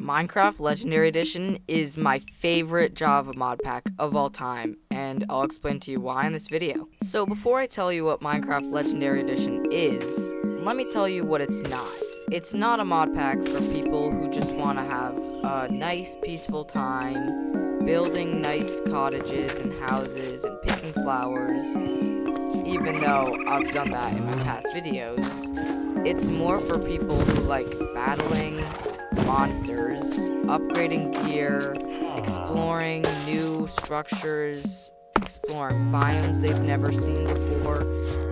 Minecraft Legendary Edition is my favorite Java mod pack of all time, and I'll explain to you why in this video. So before I tell you what Minecraft Legendary Edition is, let me tell you what it's not. It's not a mod pack for people who just want to have a nice, peaceful time, building nice cottages and houses and picking flowers, even though I've done that in my past videos. It's more for people who like battling monsters, upgrading gear, exploring new structures, exploring biomes they've never seen before.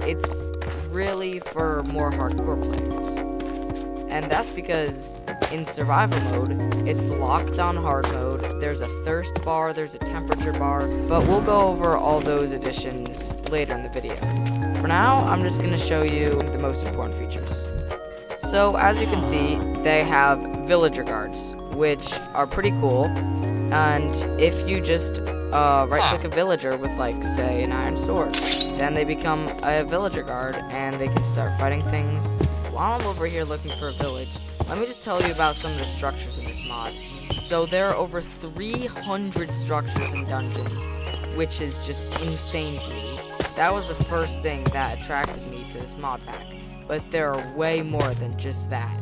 It's really for more hardcore players. And that's because in survival mode, it's locked on hard mode, there's a thirst bar, there's a temperature bar, but we'll go over all those additions later in the video. For now, I'm just going to show you the most important features. So, as you can see, they have villager guards, which are pretty cool, and if you just right-click a villager with, like, say, an iron sword, then they become a villager guard, and they can start fighting things. While I'm over here looking for a village, let me just tell you about some of the structures in this mod. So there are over 300 structures and dungeons, which is just insane to me. That was the first thing that attracted me to this mod pack, but there are way more than just that.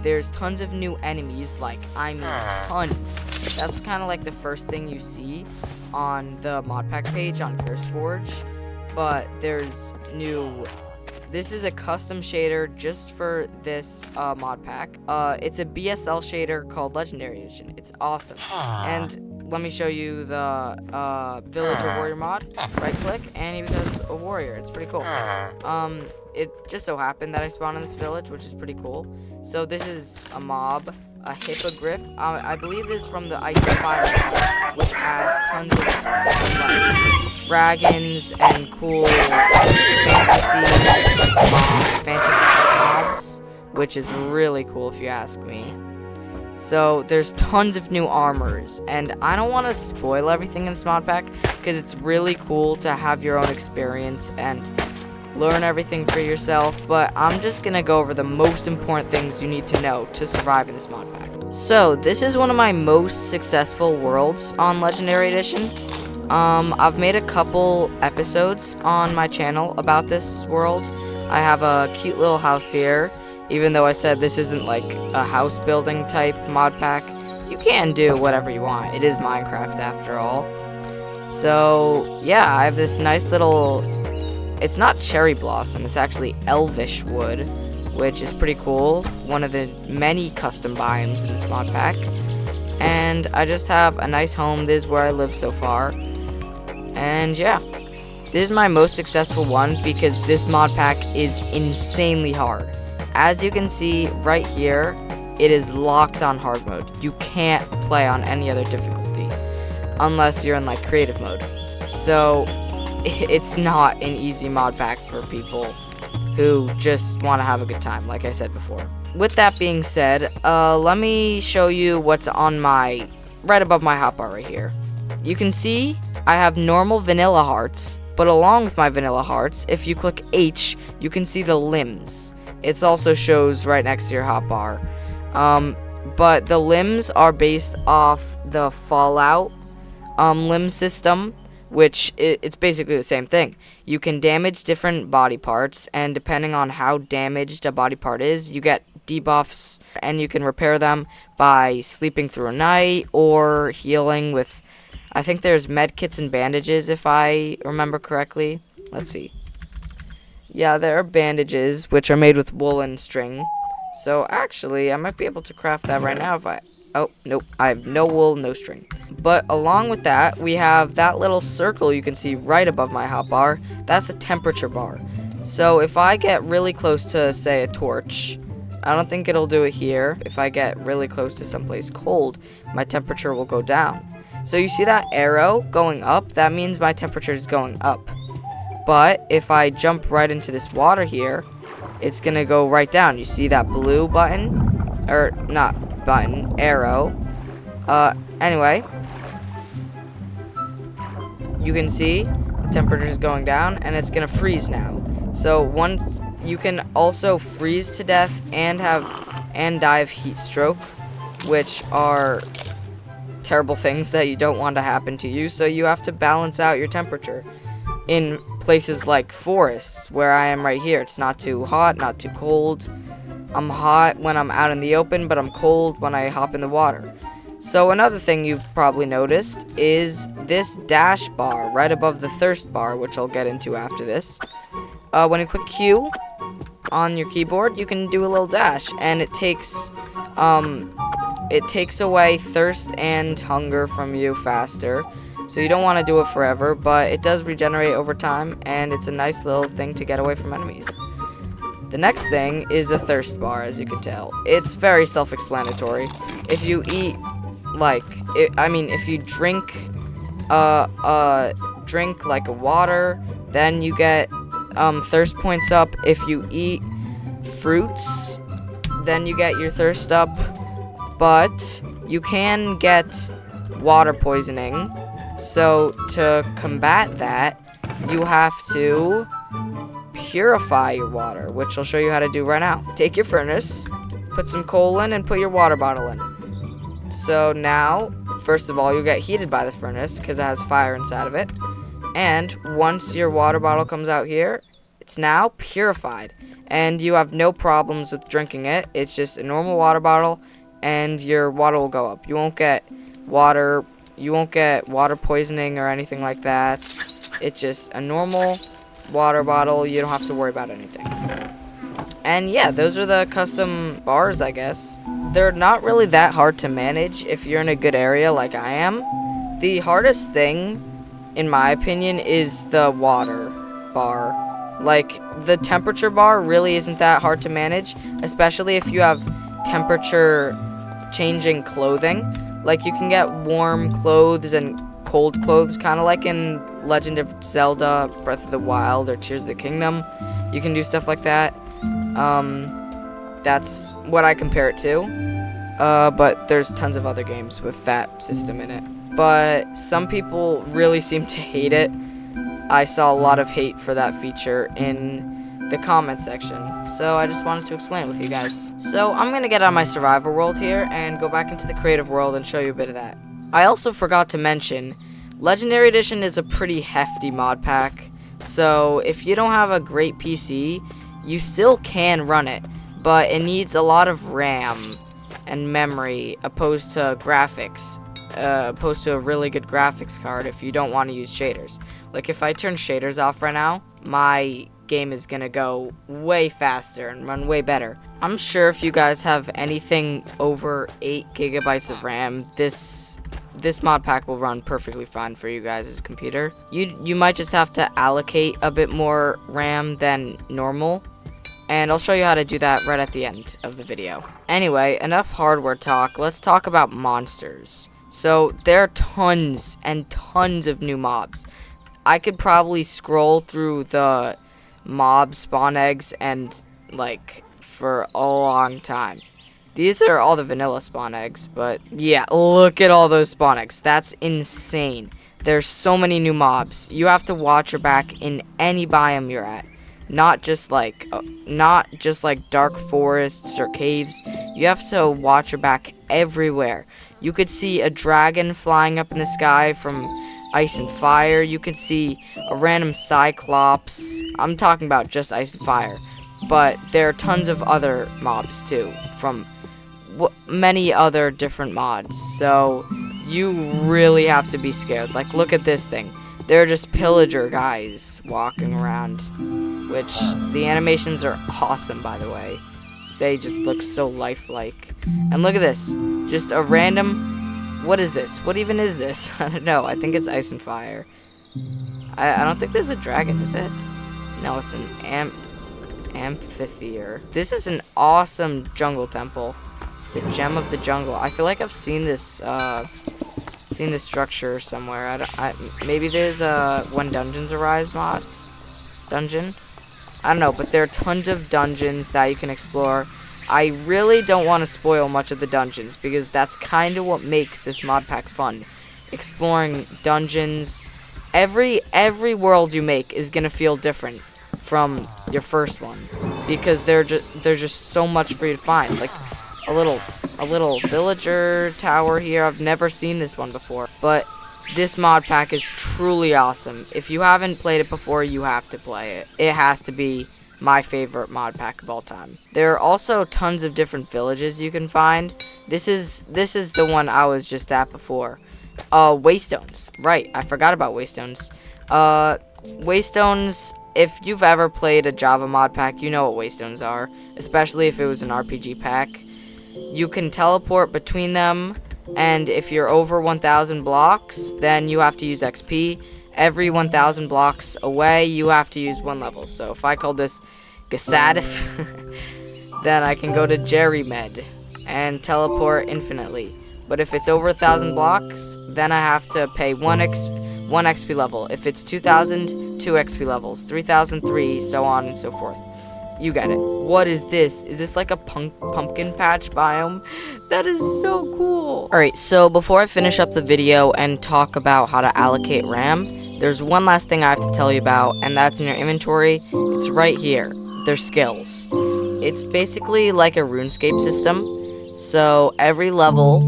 There's tons of new enemies, like, I mean tons. That's kind of like the first thing you see on the mod pack page on CurseForge, but there's new... This is a custom shader just for this mod pack. It's a BSL shader called Legendary Edition. It's awesome. And let me show you the Villager Warrior mod. Right click and he becomes a warrior. It's pretty cool. It just so happened that I spawned in this village, which is pretty cool. So this is a mob, a hippogriff. I believe this is from the Ice and Fire mod, which adds tons of like dragons and cool fantasy mobs, which is really cool if you ask me. So there's tons of new armors, and I don't want to spoil everything in this mod pack because it's really cool to have your own experience and learn everything for yourself, but I'm just gonna go over the most important things you need to know to survive in this mod pack. So this is one of my most successful worlds on Legendary Edition. I've made a couple episodes on my channel about this world. I have a cute little house here, even though I said this isn't like a house building type mod pack. You can do whatever you want. It is Minecraft after all. So yeah, I have this nice little... It's not cherry blossom, it's actually elvish wood, which is pretty cool. One of the many custom biomes in this mod pack. And I just have a nice home. This is where I live so far. And yeah, this is my most successful one because this mod pack is insanely hard. As you can see right here, it is locked on hard mode. You can't play on any other difficulty unless you're in like creative mode. So it's not an easy mod pack for people who just want to have a good time, like I said before. With that being said, let me show you what's on my, right above my hotbar right here. You can see I have normal vanilla hearts, but along with my vanilla hearts, if you click H, you can see the limbs. It also shows right next to your hotbar. But the limbs are based off the Fallout limb system, which it's basically the same thing. You can damage different body parts, and depending on how damaged a body part is, you get debuffs, and you can repair them by sleeping through a night or healing with, I think there's med kits and bandages if I remember correctly. Let's see. Yeah, there are bandages, which are made with wool and string. So actually, I might be able to craft that right now if I... Oh, nope, I have no wool, no string. But along with that, we have that little circle you can see right above my hotbar. That's a temperature bar. So if I get really close to, say, a torch, I don't think it'll do it here. If I get really close to someplace cold, my temperature will go down. So you see that arrow going up? That means my temperature is going up. But if I jump right into this water here, it's going to go right down. You see that blue button? Or, not button, arrow. Anyway, you can see the temperature is going down and it's gonna freeze now. So once you can also freeze to death and die of heat stroke which are terrible things that you don't want to happen to you, so you have to balance out your temperature. In places like forests, where I am right here, it's not too hot, not too cold. I'm hot when I'm out in the open, but I'm cold when I hop in the water. So another thing you've probably noticed is this dash bar right above the thirst bar, which I'll get into after this. When you click Q on your keyboard, you can do a little dash, and it takes away thirst and hunger from you faster. So you don't want to do it forever, but it does regenerate over time, and it's a nice little thing to get away from enemies. The next thing is a thirst bar, as you can tell. It's very self-explanatory. If you eat, if you drink like a water, then you get thirst points up. If you eat fruits, then you get your thirst up. But you can get water poisoning. So to combat that, you have to purify your water, which I'll show you how to do right now. Take your furnace, put some coal in, and put your water bottle in. So now, first of all, you'll get heated by the furnace because it has fire inside of it. And once your water bottle comes out here, it's now purified. And you have no problems with drinking it. It's just a normal water bottle, and your water will go up. You won't get water poisoning or anything like that. It's just a normal water bottle. You don't have to worry about anything. And yeah, those are the custom bars, I guess. They're not really that hard to manage if you're in a good area like I am. The hardest thing, in my opinion, is the water bar. Like, the temperature bar really isn't that hard to manage, especially if you have temperature changing clothing. Like, you can get warm clothes and cold clothes, kind of like in Legend of Zelda, Breath of the Wild, or Tears of the Kingdom. You can do stuff like that. That's what I compare it to. But there's tons of other games with that system in it. But some people really seem to hate it. I saw a lot of hate for that feature in the comment section, so I just wanted to explain it with you guys. So I'm gonna get out of my survival world here and go back into the creative world and show you a bit of that. I also forgot to mention, Legendary Edition is a pretty hefty mod pack, so if you don't have a great PC, you still can run it, but it needs a lot of RAM and memory opposed to graphics, opposed to a really good graphics card if you don't want to use shaders. Like, if I turn shaders off right now, my game is gonna go way faster and run way better. I'm sure if you guys have anything over 8 gigabytes of RAM, this mod pack will run perfectly fine for you guys' computer. You might just have to allocate a bit more RAM than normal, and I'll show you how to do that right at the end of the video. Anyway, enough hardware talk. Let's talk about monsters. So there are tons and tons of new mobs. I could probably scroll through the mob spawn eggs and for a long time. These are all the vanilla spawn eggs, but yeah, look at all those spawn eggs. That's insane. There's so many new mobs. You have to watch your back in any biome you're at. Not just like dark forests or caves. You have to watch your back everywhere. You could see a dragon flying up in the sky from Ice and Fire. You can see a random Cyclops. I'm talking about just Ice and Fire. But there are tons of other mobs too, from many other different mods. So you really have to be scared. Like, look at this thing. They're just pillager guys walking around, which the animations are awesome, by the way. They just look so lifelike. And look at this. Just a random... What is this? What even is this? I don't know. I think it's Ice and Fire. I don't think there's a dragon, is it? No, it's an amphitheater. This is an awesome jungle temple. The Gem of the Jungle. I feel like I've seen this structure somewhere. Maybe there's a When Dungeons Arise mod dungeon. I don't know, but there are tons of dungeons that you can explore. I really don't want to spoil much of the dungeons because that's kind of what makes this mod pack fun. Exploring dungeons. Every world you make is gonna feel different from your first one because there's just so much for you to find. Like, a little villager tower here. I've never seen this one before, but this mod pack is truly awesome. If you haven't played it before, you have to play it. It has to be my favorite mod pack of all time. There are also tons of different villages you can find. This is the one I was just at before. Waystones. Right, I forgot about Waystones. Waystones, if you've ever played a Java mod pack, you know what Waystones are, especially if it was an RPG pack. You can teleport between them, and if you're over 1,000 blocks, then you have to use XP. Every 1,000 blocks away, you have to use 1 level. So if I call this Gasadif, then I can go to Jerrymed and teleport infinitely. But if it's over 1,000 blocks, then I have to pay 1 XP level. If it's 2,000, 2 XP levels. 3,000, 3, so on and so forth. You get it. What is this? Is this like a pumpkin patch biome? That is so cool. Alright, so before I finish up the video and talk about how to allocate RAM, there's one last thing I have to tell you about, and that's in your inventory. It's right here. They're skills. It's basically like a RuneScape system. So every level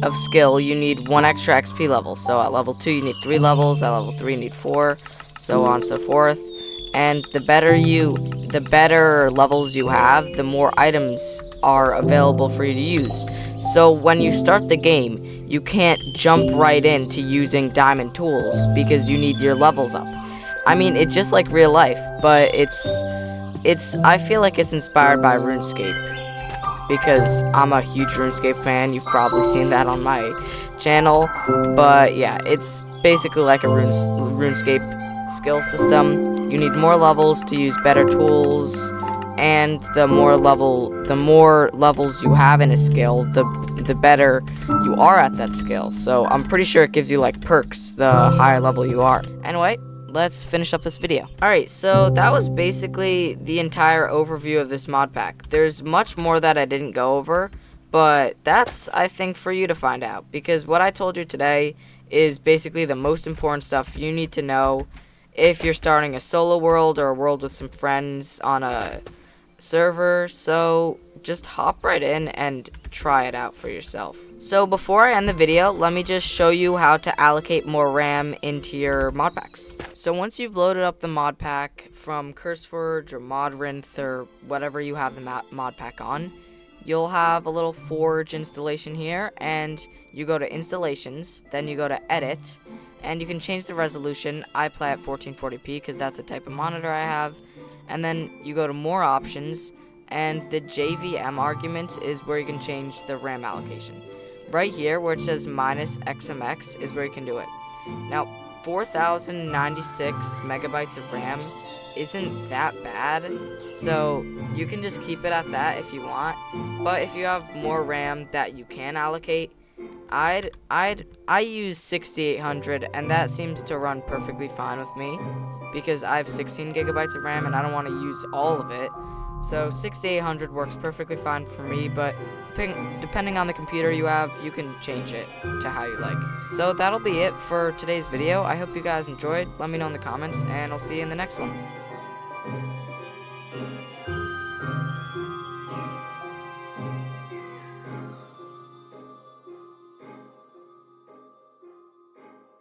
of skill, you need 1 extra XP level. So at level 2, you need 3 levels. At level 3, you need 4. So on and so forth. And the better levels you have, the more items are available for you to use. So when you start the game, you can't jump right into using diamond tools because you need your levels up. I mean, it's just like real life, but I feel like it's inspired by RuneScape because I'm a huge RuneScape fan. You've probably seen that on my channel, but yeah, it's basically like a RuneScape skill system. You need more levels to use better tools, and the more levels you have in a skill, the better you are at that skill. So I'm pretty sure it gives you like perks the higher level you are. Anyway, let's finish up this video. Alright, so that was basically the entire overview of this mod pack. There's much more that I didn't go over, but that's, I think, for you to find out, because what I told you today is basically the most important stuff you need to know if you're starting a solo world or a world with some friends on a server. So just hop right in and try it out for yourself. So before I end the video, let me just show you how to allocate more RAM into your mod packs. So once you've loaded up the mod pack from CurseForge or Modrinth or whatever you have the mod pack on, you'll have a little Forge installation here, and you go to Installations, then you go to Edit, and you can change the resolution. I play at 1440p because that's the type of monitor I have. And then you go to More Options, and the JVM argument is where you can change the RAM allocation. Right here where it says -XMX is where you can do it. Now, 4,096 megabytes of RAM isn't that bad, so you can just keep it at that if you want. But if you have more RAM that you can allocate, I use 6800, and that seems to run perfectly fine with me because I have 16 gigabytes of RAM and I don't want to use all of it. So 6800 works perfectly fine for me, but depending on the computer you have, you can change it to how you like. So that'll be it for today's video. I hope you guys enjoyed. Let me know in the comments, and I'll see you in the next one.